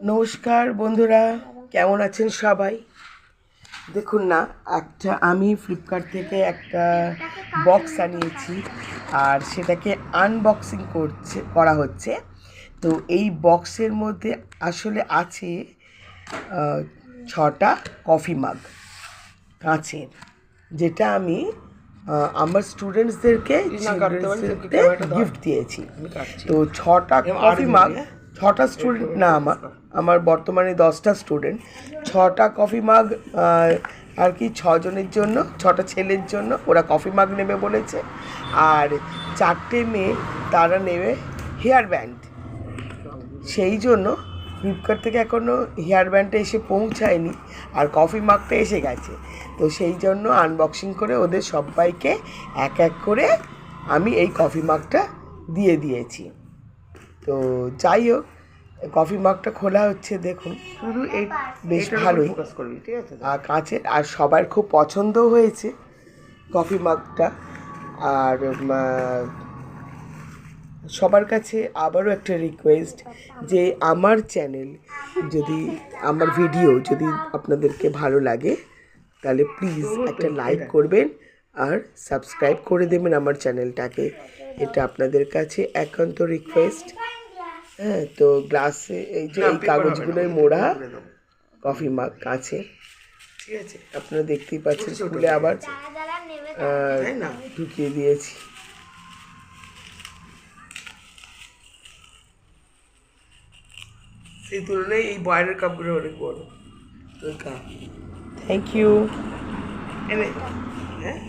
নমস্কার বন্ধুরা, কেমন আছেন সবাই? দেখুন না, আমি ফ্লিপকার্ট থেকে একটা বক্স আনিয়েছি আর সেটাকে আনবক্সিং করা হচ্ছে। তো এই বক্সের মধ্যে আসলে আছে 6টা কফি মাগ কাঁচের, যেটা আমি আমার স্টুডেন্টসদেরকে গিফট দিয়েছি। তো 6টা কফি মাগ, 6টা স্টুডেন্ট না, আমার বর্তমানে 10টা স্টুডেন্ট। 6টা কফি মাগ আর কি 6জনের জন্য, 6টা ছেলের জন্য ওরা কফি মাগ নেবে বলেছে। আর 4টে মেয়ে তারা নেবে হেয়ার ব্যান্ড। সেই জন্য ফ্লিপকার্ট থেকে এখনও হেয়ার ব্যান্ডটা এসে পৌঁছায়নি আর কফি মাগটা এসে গেছে। তো সেই জন্য আনবক্সিং করে ওদের সবাইকে এক এক করে আমি এই কফি মাগটা দিয়ে দিয়েছি। তো যাই হোক, কফি মাগটা খোলা হচ্ছে, দেখুন শুধু এই বেশ ভালোই আর কাঁচের, আর সবার খুব পছন্দও হয়েছে কফি মাগটা। আর সবার কাছে আবারও একটা রিকোয়েস্ট, যে আমার চ্যানেল যদি, আমার ভিডিও যদি আপনাদেরকে ভালো লাগে তাহলে প্লিজ একটা লাইক করবেন আর সাবস্ক্রাইব করে দেবেন আমার চ্যানেলটাকে। এটা আপনাদের কাছে একান্ত রিকোয়েস্ট। হ্যাঁ, তো গ্লাসে এই যে এই কাগজগুলোয় মোড়া কফি মাগ কাঁচের, ঠিক আছে, আপনারা দেখতেই পাচ্ছেন, খুলে আবার ঢুকিয়ে দিয়েছি। সেই তুলনায় এই বয়ারের কাপগুলো অনেক বড়। Thank you. হ্যাঁ।